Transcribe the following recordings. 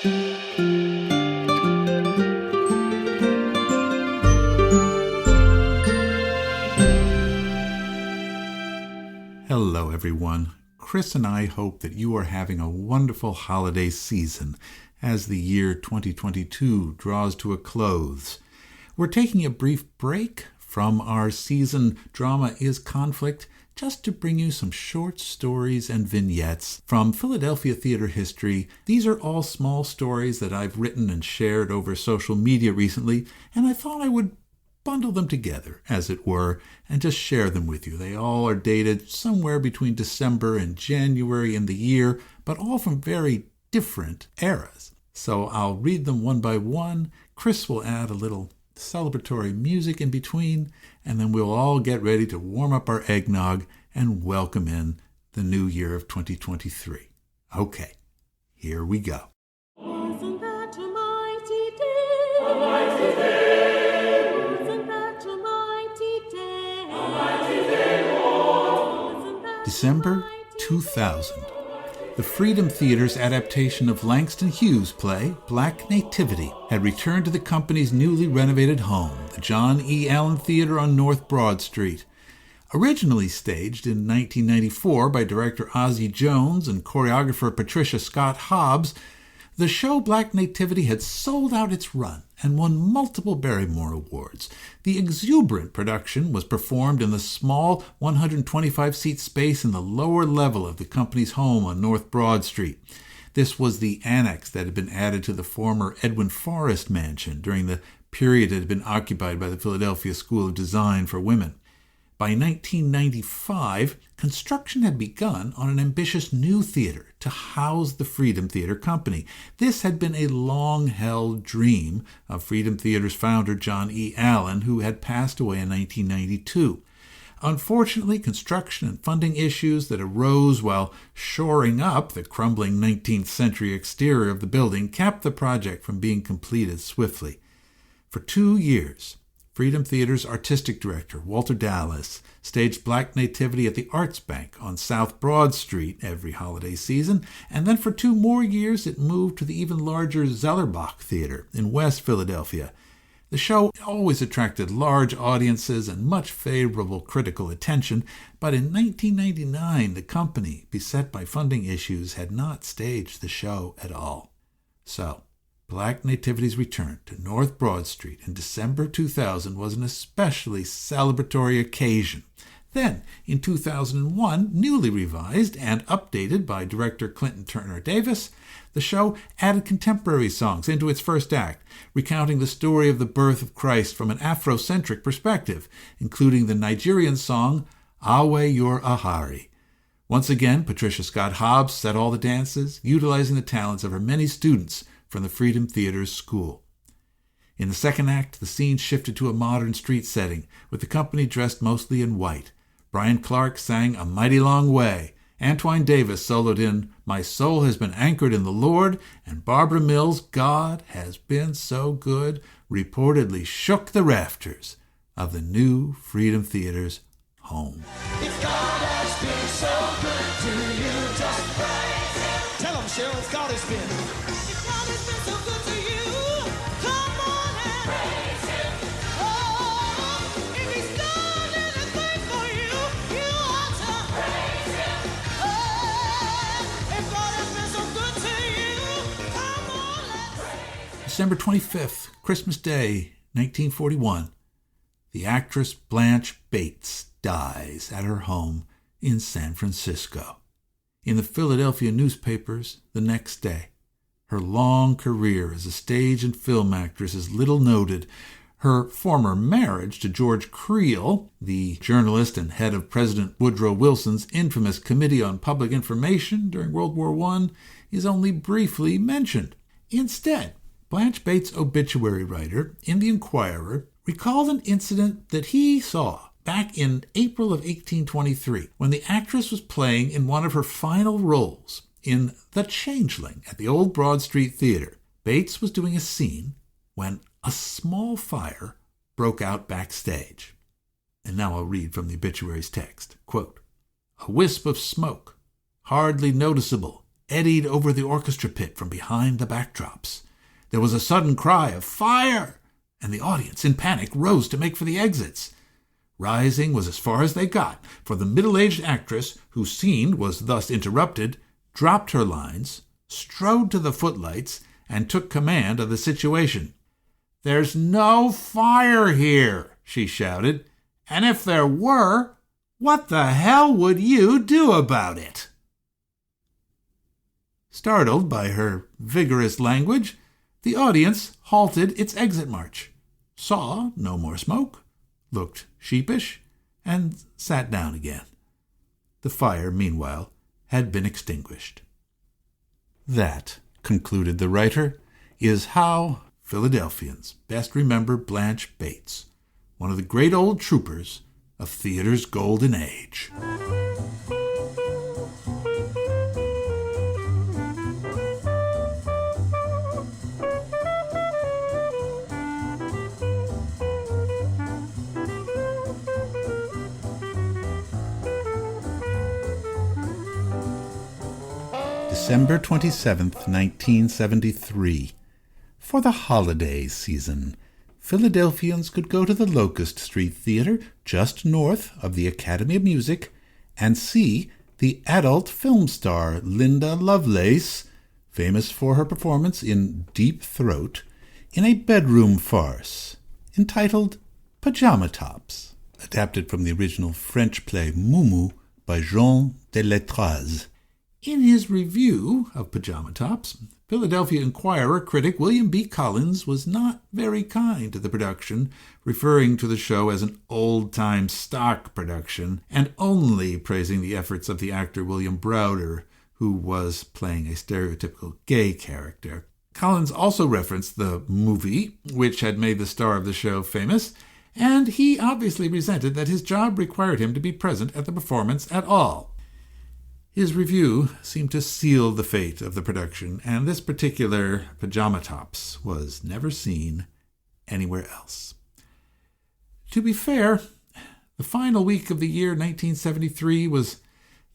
Hello, everyone. Chris and I hope that you are having a wonderful holiday season as the year 2022 draws to a close. We're taking a brief break from our season Drama is Conflict just to bring you some short stories and vignettes from Philadelphia theater history. These are all small stories that I've written and shared over social media recently, and I thought I would bundle them together, as it were, and just share them with you. They all are dated somewhere between December and January in the year, but all from very different eras. So I'll read them one by one. Chris will add a little celebratory music in between, and then we'll all get ready to warm up our eggnog and welcome in the new year of 2023. Okay, here we go. Wasn't that a mighty day? A mighty day. Wasn't that a mighty day? A mighty day, Lord. December 2000. The Freedom Theater's adaptation of Langston Hughes' play, Black Nativity, had returned to the company's newly renovated home, the John E. Allen Theater on North Broad Street. Originally staged in 1994 by director Ozzie Jones and choreographer Patricia Scott Hobbs, the show Black Nativity had sold out its run and won multiple Barrymore Awards. The exuberant production was performed in the small 125-seat space in the lower level of the company's home on North Broad Street. This was the annex that had been added to the former Edwin Forrest mansion during the period it had been occupied by the Philadelphia School of Design for Women. By 1995, construction had begun on an ambitious new theater to house the Freedom Theater Company. This had been a long-held dream of Freedom Theater's founder, John E. Allen, who had passed away in 1992. Unfortunately, construction and funding issues that arose while shoring up the crumbling 19th century exterior of the building kept the project from being completed swiftly. For 2 years, Freedom Theater's artistic director, Walter Dallas, staged Black Nativity at the Arts Bank on South Broad Street every holiday season, and then for 2 more years it moved to the even larger Zellerbach Theater in West Philadelphia. The show always attracted large audiences and much favorable critical attention, but in 1999 the company, beset by funding issues, had not staged the show at all. So, Black Nativity's return to North Broad Street in December 2000 was an especially celebratory occasion. Then, in 2001, newly revised and updated by director Clinton Turner Davis, the show added contemporary songs into its first act, recounting the story of the birth of Christ from an Afrocentric perspective, including the Nigerian song, Awe Your Ahari. Once again, Patricia Scott Hobbs set all the dances, utilizing the talents of her many students from the Freedom Theater's school. In the second act, the scene shifted to a modern street setting, with the company dressed mostly in white. Brian Clark sang A Mighty Long Way. Antoine Davis soloed in My Soul Has Been Anchored in the Lord, and Barbara Mills' God Has Been So Good reportedly shook the rafters of the new Freedom Theater's home. If God has been so good to you, just praise Him. Tell them, Cheryl, if God has been. If God has been so good to you, come on and praise Him. Oh, if He's done anything for you, you ought to praise Him. Oh, if God has been so good to you, come on and praise Him. December 25th, Christmas Day, 1941. The actress Blanche Bates dies at her home in San Francisco. In the Philadelphia newspapers the next day, her long career as a stage and film actress is little noted. Her former marriage to George Creel, the journalist and head of President Woodrow Wilson's infamous Committee on Public Information during World War I, is only briefly mentioned. Instead, Blanche Bates' obituary writer in The Inquirer recalled an incident that he saw back in April of 1823, when the actress was playing in one of her final roles in The Changeling at the Old Broad Street Theater. Bates was doing a scene when a small fire broke out backstage. And now I'll read from the obituary's text. Quote, "A wisp of smoke, hardly noticeable, eddied over the orchestra pit from behind the backdrops. There was a sudden cry of "Fire!" and the audience, in panic, rose to make for the exits. Rising was as far as they got, for the middle-aged actress, whose scene was thus interrupted, dropped her lines, strode to the footlights, and took command of the situation. "There's no fire here," she shouted, "and if there were, what the hell would you do about it?" Startled by her vigorous language, the audience halted its exit march, saw no more smoke, looked sheepish, and sat down again. The fire, meanwhile, had been extinguished. That, concluded the writer, is how Philadelphians best remember Blanche Bates, one of the great old troopers of theater's golden age. December 27th, 1973. For the holiday season, Philadelphians could go to the Locust Street Theater just north of the Academy of Music and see the adult film star Linda Lovelace, famous for her performance in Deep Throat, in a bedroom farce entitled Pajama Tops, adapted from the original French play Moumou by Jean Deletraz. In his review of Pajama Tops, Philadelphia Inquirer critic William B. Collins was not very kind to the production, referring to the show as an old-time stock production, and only praising the efforts of the actor William Browder, who was playing a stereotypical gay character. Collins also referenced the movie, which had made the star of the show famous, and he obviously resented that his job required him to be present at the performance at all. His review seemed to seal the fate of the production, and this particular Pajama Tops was never seen anywhere else. To be fair, the final week of the year 1973 was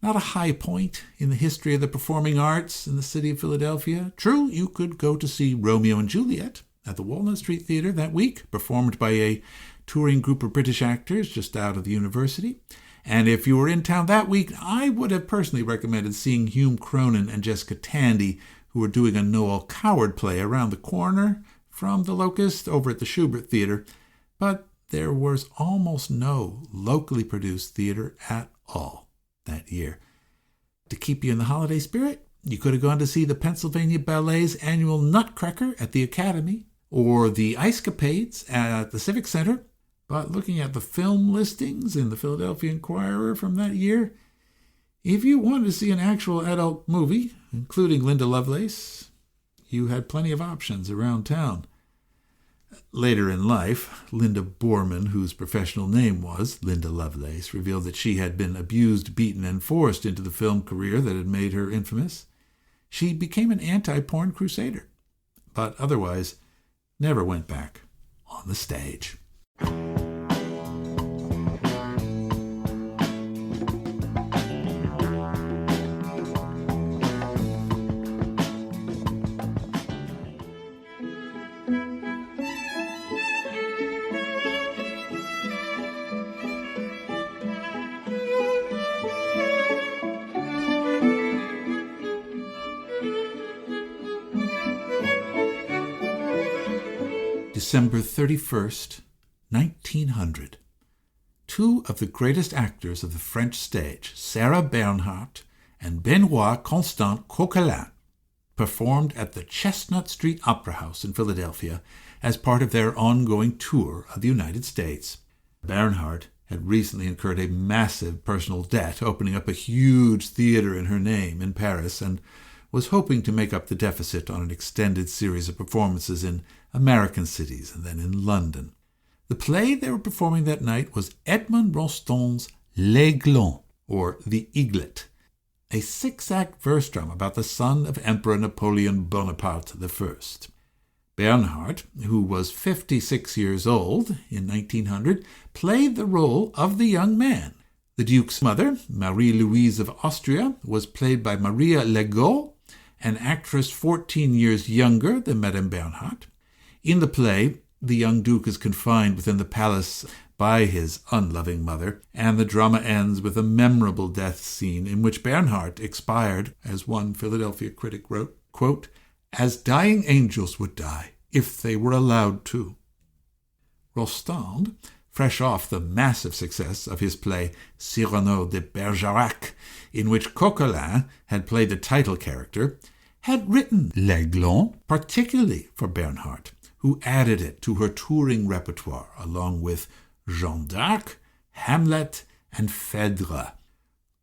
not a high point in the history of the performing arts in the city of Philadelphia. True, you could go to see Romeo and Juliet at the Walnut Street Theater that week, performed by a touring group of British actors just out of the university. And if you were in town that week, I would have personally recommended seeing Hume Cronin and Jessica Tandy, who were doing a Noel Coward play around the corner from the Locust over at the Schubert Theater. But there was almost no locally produced theater at all that year. To keep you in the holiday spirit, you could have gone to see the Pennsylvania Ballet's annual Nutcracker at the Academy, or the Ice Capades at the Civic Center. But looking at the film listings in the Philadelphia Inquirer from that year, if you wanted to see an actual adult movie, including Linda Lovelace, you had plenty of options around town. Later in life, Linda Borman, whose professional name was Linda Lovelace, revealed that she had been abused, beaten, and forced into the film career that had made her infamous. She became an anti-porn crusader, but otherwise never went back on the stage. December 31st, 1900. Two of the greatest actors of the French stage, Sarah Bernhardt and Benoit Constant Coquelin, performed at the Chestnut Street Opera House in Philadelphia as part of their ongoing tour of the United States. Bernhardt had recently incurred a massive personal debt, opening up a huge theater in her name in Paris, and was hoping to make up the deficit on an extended series of performances in American cities and then in London. The play they were performing that night was Edmond Rostand's L'Aiglon, or The Eaglet, a 6-act verse drama about the son of Emperor Napoleon Bonaparte I. Bernhardt, who was 56 years old in 1900, played the role of the young man. The Duke's mother, Marie-Louise of Austria, was played by Maria Legault, an actress 14 years younger than Madame Bernhardt. In the play, the young Duke is confined within the palace by his unloving mother, and the drama ends with a memorable death scene in which Bernhardt expired, as one Philadelphia critic wrote, quote, "as dying angels would die if they were allowed to." Rostand, fresh off the massive success of his play Cyrano de Bergerac, in which Coquelin had played the title character, had written L'Aiglon particularly for Bernhardt, who added it to her touring repertoire along with Jeanne d'Arc, Hamlet, and Phèdre.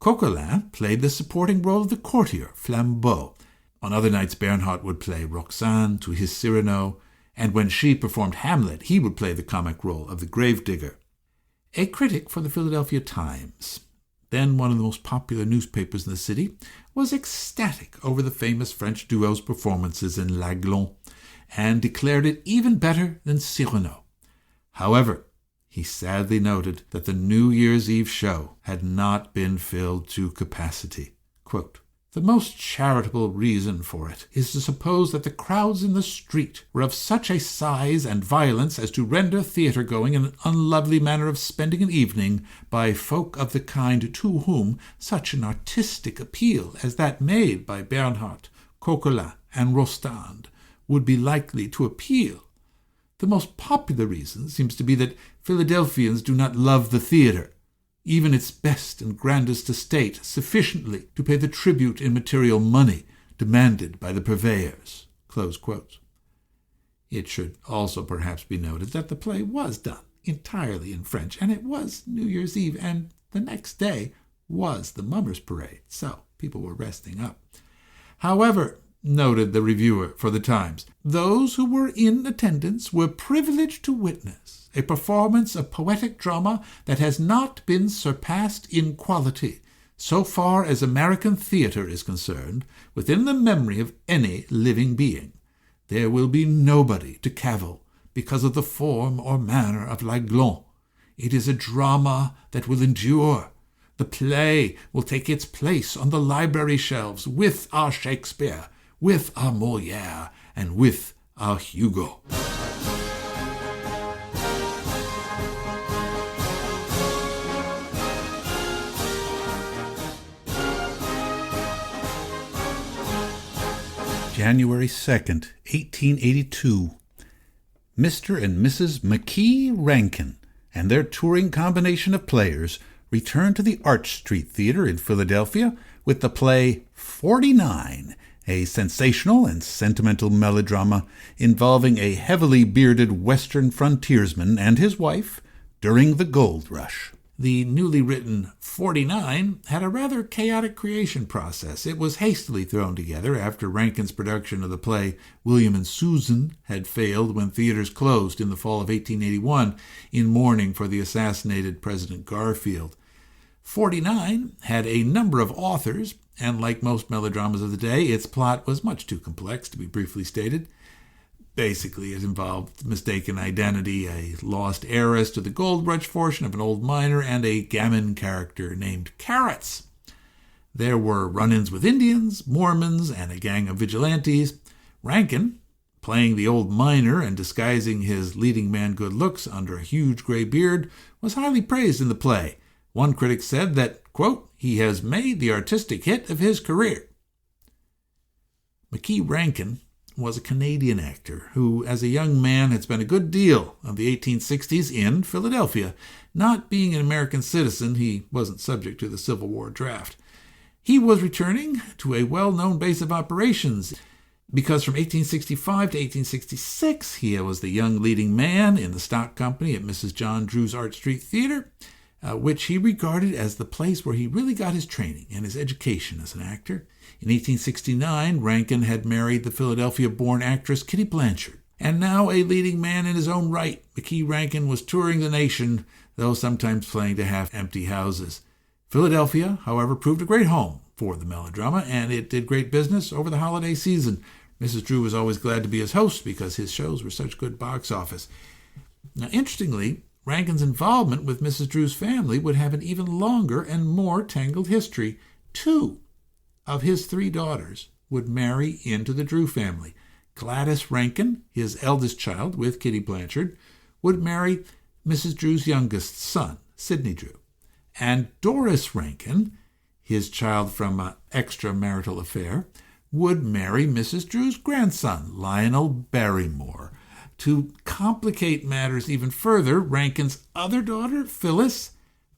Coquelin played the supporting role of the courtier, Flambeau. On other nights, Bernhardt would play Roxane to his Cyrano, and when she performed Hamlet, he would play the comic role of the gravedigger. A critic for the Philadelphia Times, then one of the most popular newspapers in the city, was ecstatic over the famous French duo's performances in L'Aiglon, and declared it even better than Cyrano. However, he sadly noted that the New Year's Eve show had not been filled to capacity. Quote, "The most charitable reason for it is to suppose that the crowds in the street were of such a size and violence as to render theatre-going an unlovely manner of spending an evening by folk of the kind to whom such an artistic appeal as that made by Bernhardt, Coquelin, and Rostand would be likely to appeal. The most popular reason seems to be that Philadelphians do not love the theatre, even its best and grandest estate, sufficiently to pay the tribute in material money demanded by the purveyors." Close quotes. It should also perhaps be noted that the play was done entirely in French, and it was New Year's Eve, and the next day was the Mummers' Parade, so people were resting up. However, noted the reviewer for the Times, those who were in attendance were privileged to witness a performance of poetic drama that has not been surpassed in quality, so far as American theatre is concerned, within the memory of any living being. There will be nobody to cavil because of the form or manner of L'Aiglon. It is a drama that will endure. The play will take its place on the library shelves with our Shakespeare, with our Molière, and with our Hugo. January 2nd, 1882. Mr. and Mrs. McKee Rankin and their touring combination of players returned to the Arch Street Theater in Philadelphia with the play 49, a sensational and sentimental melodrama involving a heavily bearded Western frontiersman and his wife during the gold rush. The newly written 49 had a rather chaotic creation process. It was hastily thrown together after Rankin's production of the play William and Susan had failed when theaters closed in the fall of 1881 in mourning for the assassinated President Garfield. 49 had a number of authors, and like most melodramas of the day, its plot was much too complex to be briefly stated. Basically, it involved mistaken identity, a lost heiress to the gold rush fortune of an old miner, and a gammon character named Carrots. There were run-ins with Indians, Mormons, and a gang of vigilantes. Rankin, playing the old miner and disguising his leading man good looks under a huge gray beard, was highly praised in the play. One critic said that, quote, "he has made the artistic hit of his career." McKee Rankin was a Canadian actor who, as a young man, had spent a good deal of the 1860s in Philadelphia. Not being an American citizen, he wasn't subject to the Civil War draft. He was returning to a well-known base of operations because from 1865 to 1866, he was the young leading man in the stock company at Mrs. John Drew's Arch Street Theater, which he regarded as the place where he really got his training and his education as an actor. In 1869, Rankin had married the Philadelphia-born actress Kitty Blanchard, and now a leading man in his own right, McKee Rankin was touring the nation, though sometimes playing to half-empty houses. Philadelphia, however, proved a great home for the melodrama, and it did great business over the holiday season. Mrs. Drew was always glad to be his host because his shows were such good box office. Now, interestingly, Rankin's involvement with Mrs. Drew's family would have an even longer and more tangled history. 2 of his 3 daughters would marry into the Drew family. Gladys Rankin, his eldest child with Kitty Blanchard, would marry Mrs. Drew's youngest son, Sidney Drew. And Doris Rankin, his child from an extramarital affair, would marry Mrs. Drew's grandson, Lionel Barrymore. To complicate matters even further, Rankin's other daughter, Phyllis,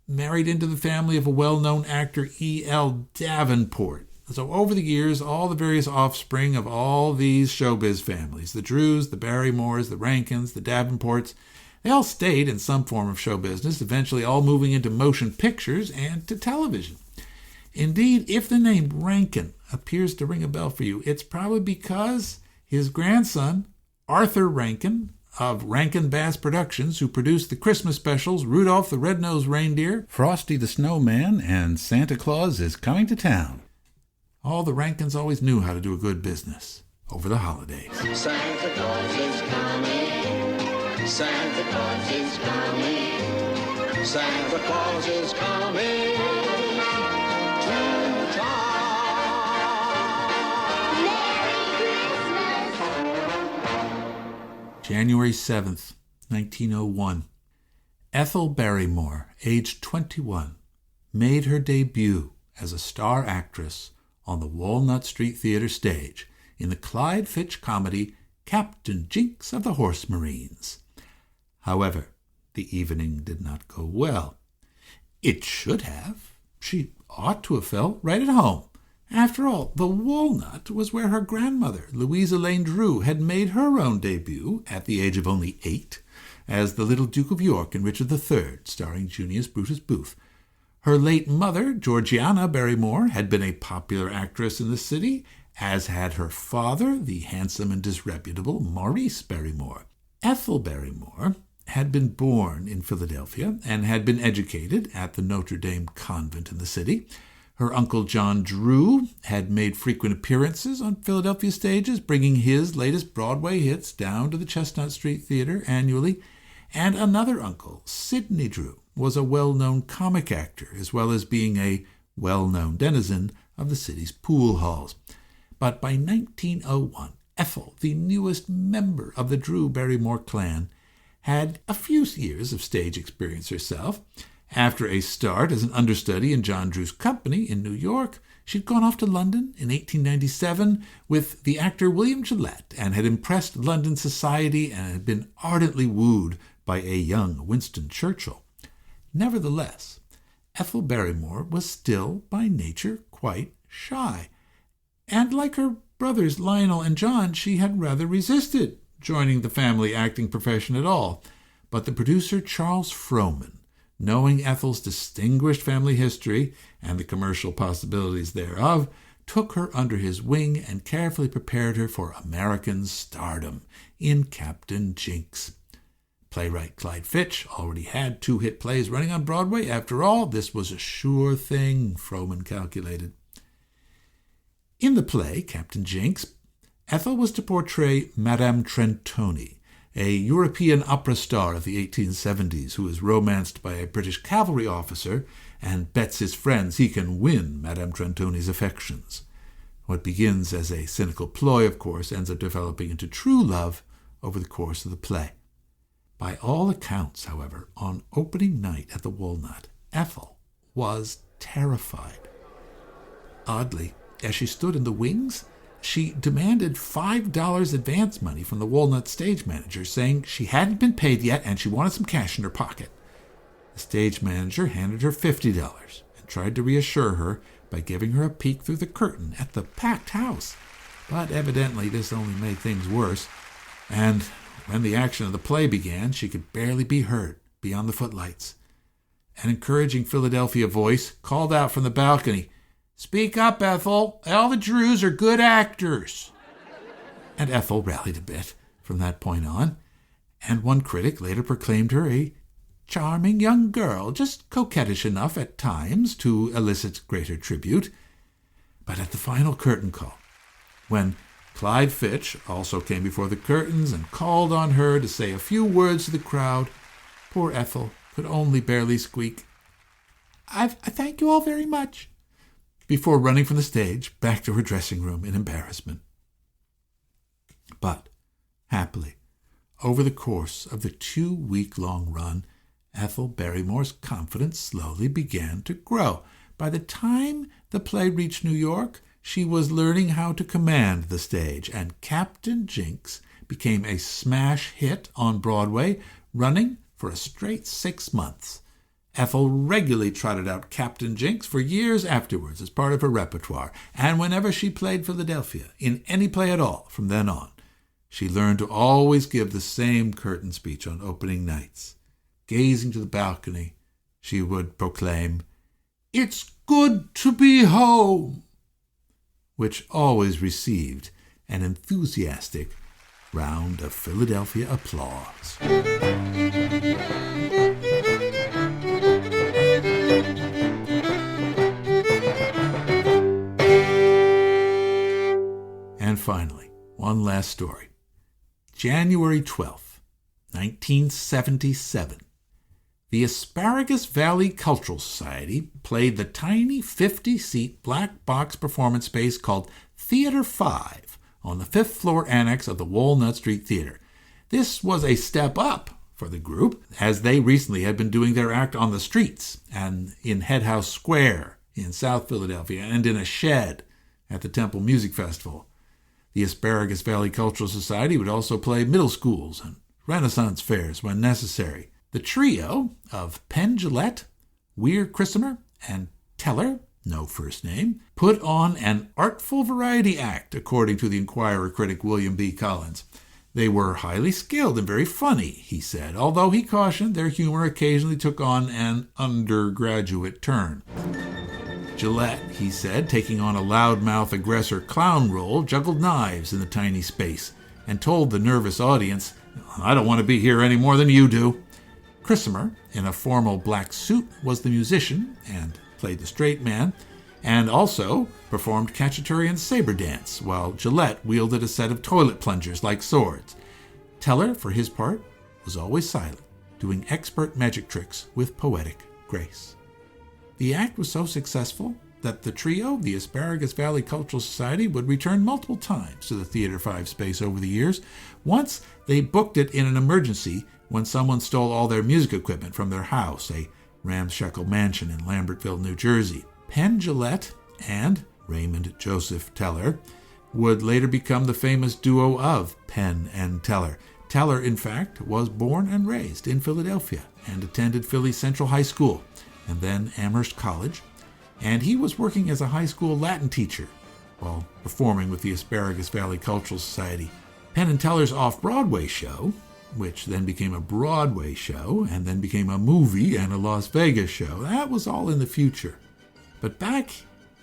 married into the family of a well-known actor, E.L. Davenport. So over the years, all the various offspring of all these showbiz families, the Drews, the Barrymores, the Rankins, the Davenports, they all stayed in some form of show business, eventually all moving into motion pictures and to television. Indeed, if the name Rankin appears to ring a bell for you, it's probably because his grandson, Arthur Rankin, of Rankin Bass Productions, who produced the Christmas specials Rudolph the Red-Nosed Reindeer, Frosty the Snowman, and Santa Claus is Coming to Town. All the Rankins always knew how to do a good business over the holidays. Santa Claus is coming. Santa Claus is coming. Santa Claus is coming to town. Merry Christmas. January 7th, 1901. Ethel Barrymore, aged 21, made her debut as a star actress on the Walnut Street Theater stage in the Clyde Fitch comedy Captain Jinks of the Horse Marines. However, the evening did not go well. It should have. She ought to have felt right at home. After all, the Walnut was where her grandmother, Louisa Lane Drew, had made her own debut, at the age of only 8, as the little Duke of York in Richard III, starring Junius Brutus Booth. Her late mother, Georgiana Barrymore, had been a popular actress in the city, as had her father, the handsome and disreputable Maurice Barrymore. Ethel Barrymore had been born in Philadelphia and had been educated at the Notre Dame convent in the city. Her uncle John Drew had made frequent appearances on Philadelphia stages, bringing his latest Broadway hits down to the Chestnut Street Theater annually. And another uncle, Sidney Drew, was a well-known comic actor, as well as being a well-known denizen of the city's pool halls. But by 1901, Ethel, the newest member of the Drew Barrymore clan, had a few years of stage experience herself. After a start as an understudy in John Drew's company in New York, she'd gone off to London in 1897 with the actor William Gillette and had impressed London society and had been ardently wooed by a young Winston Churchill. Nevertheless, Ethel Barrymore was still by nature quite shy, and like her brothers Lionel and John, she had rather resisted joining the family acting profession at all. But the producer Charles Frohman, knowing Ethel's distinguished family history and the commercial possibilities thereof, took her under his wing and carefully prepared her for American stardom in Captain Jinks. Playwright Clyde Fitch already had 2 hit plays running on Broadway. After all, this was a sure thing, Frohman calculated. In the play, Captain Jinks, Ethel was to portray Madame Trentoni, a European opera star of the 1870s who is romanced by a British cavalry officer and bets his friends he can win Madame Trentoni's affections. What begins as a cynical ploy, of course, ends up developing into true love over the course of the play. By all accounts, however, on opening night at the Walnut, Ethel was terrified. Oddly, as she stood in the wings, she demanded $5 advance money from the Walnut stage manager, saying she hadn't been paid yet and she wanted some cash in her pocket. The stage manager handed her $50 and tried to reassure her by giving her a peek through the curtain at the packed house. But evidently this only made things worse, and when the action of the play began, she could barely be heard beyond the footlights. An encouraging Philadelphia voice called out from the balcony, "Speak up, Ethel. All the Drews are good actors." And Ethel rallied a bit from that point on, and one critic later proclaimed her a charming young girl, just coquettish enough at times to elicit greater tribute. But at the final curtain call, when Clyde Fitch also came before the curtains and called on her to say a few words to the crowd, poor Ethel could only barely squeak, I thank you all very much, before running from the stage back to her dressing room in embarrassment. But, happily, over the course of the 2-week-long run, Ethel Barrymore's confidence slowly began to grow. By the time the play reached New York, she was learning how to command the stage, and Captain Jinks became a smash hit on Broadway, running for a straight 6 months. Ethel regularly trotted out Captain Jinks for years afterwards as part of her repertoire, and whenever she played Philadelphia, in any play at all from then on, she learned to always give the same curtain speech on opening nights. Gazing to the balcony, she would proclaim, "It's good to be home," which always received an enthusiastic round of Philadelphia applause. And finally, one last story. January 12th, 1977. The Asparagus Valley Cultural Society played the tiny 50-seat black box performance space called Theater 5 on the 5th floor annex of the Walnut Street Theater. This was a step up for the group, as they recently had been doing their act on the streets and in Head House Square in South Philadelphia and in a shed at the Temple Music Festival. The Asparagus Valley Cultural Society would also play middle schools and Renaissance fairs when necessary. The trio of Penn Jillette, Weir Christopher, and Teller, no first name, put on an artful variety act, according to the Inquirer critic William B. Collins. They were highly skilled and very funny, he said, although he cautioned their humor occasionally took on an undergraduate turn. Jillette, he said, taking on a loudmouth aggressor clown role, juggled knives in the tiny space and told the nervous audience, "I don't want to be here any more than you do." Christopher, in a formal black suit, was the musician and played the straight man, and also performed cacciatore and saber dance, while Jillette wielded a set of toilet plungers like swords. Teller, for his part, was always silent, doing expert magic tricks with poetic grace. The act was so successful that the trio, the Asparagus Valley Cultural Society, would return multiple times to the Theater 5 space over the years. Once, they booked it in an emergency when someone stole all their music equipment from their house, a ramshackle mansion in Lambertville, New Jersey. Penn Jillette and Raymond Joseph Teller would later become the famous duo of Penn and Teller. Teller, in fact, was born and raised in Philadelphia and attended Philly Central High School and then Amherst College, and he was working as a high school Latin teacher while performing with the Asparagus Valley Cultural Society. Penn and Teller's off-Broadway show, which then became a Broadway show and then became a movie and a Las Vegas show, that was all in the future. But back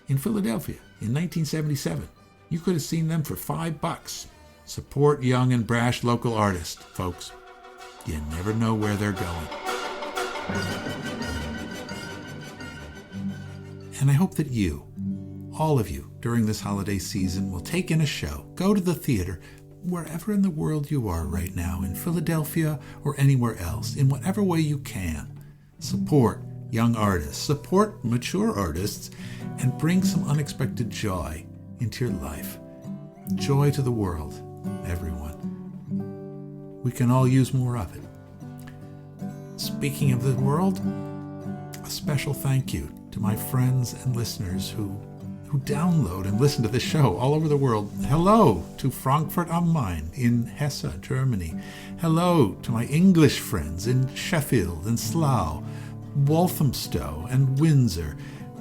in Philadelphia in 1977, you could have seen them for $5. Support young and brash local artists, folks. You never know where they're going. And I hope that you, all of you, during this holiday season will take in a show, go to the theater, wherever in the world you are right now, in Philadelphia or anywhere else, in whatever way you can. Support young artists, support mature artists, and bring some unexpected joy into your life. Joy to the world, everyone. We can all use more of it. Speaking of the world, a special thank you to my friends and listeners who download and listen to the show all over the world. Hello to Frankfurt am Main in Hesse, Germany. Hello to my English friends in Sheffield and Slough, Walthamstow and Windsor.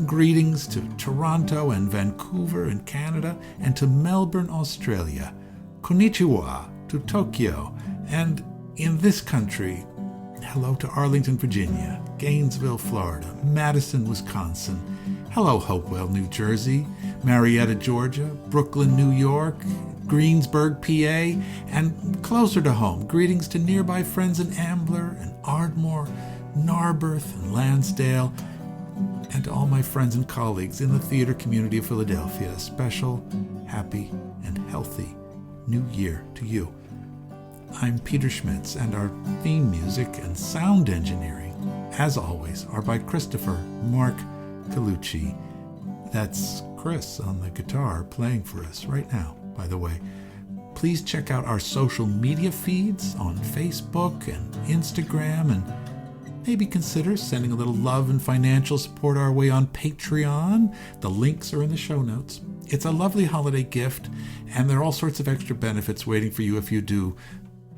Greetings to Toronto and Vancouver in Canada, and to Melbourne, Australia. Konnichiwa to Tokyo, and in this country, hello to Arlington, Virginia, Gainesville, Florida, Madison, Wisconsin. Hello, Hopewell, New Jersey, Marietta, Georgia, Brooklyn, New York, Greensburg, PA, and closer to home, greetings to nearby friends in Ambler and Ardmore, Narberth and Lansdale, and to all my friends and colleagues in the theater community of Philadelphia. A special, happy, and healthy New Year to you. I'm Peter Schmitz, and our theme music and sound engineering, as always, are by Christopher Mark Colucci. That's Chris on the guitar playing for us right now, by the way. Please check out our social media feeds on Facebook and Instagram, and maybe consider sending a little love and financial support our way on Patreon. The links are in the show notes. It's a lovely holiday gift, and there are all sorts of extra benefits waiting for you if you do.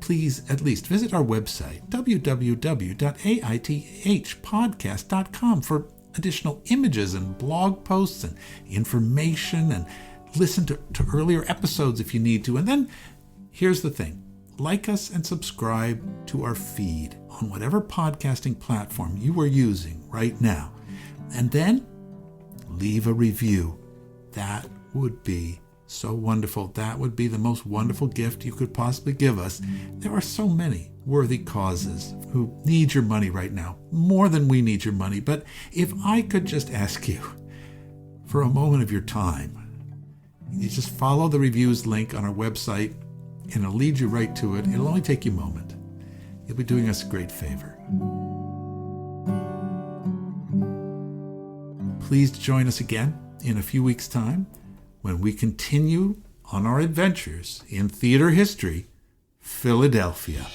Please at least visit our website, www.aithpodcast.com, for additional images and blog posts and information, and listen to earlier episodes if you need to. And then here's the thing. Like us and subscribe to our feed on whatever podcasting platform you are using right now. And then leave a review. That would be so wonderful. That would be the most wonderful gift you could possibly give us. There are so many worthy causes who need your money right now, more than we need your money. But if I could just ask you for a moment of your time, you just follow the reviews link on our website, and it'll lead you right to it. It'll only take you a moment. You'll be doing us a great favor. Please join us again in a few weeks' time when we continue on our adventures in theater history, Philadelphia.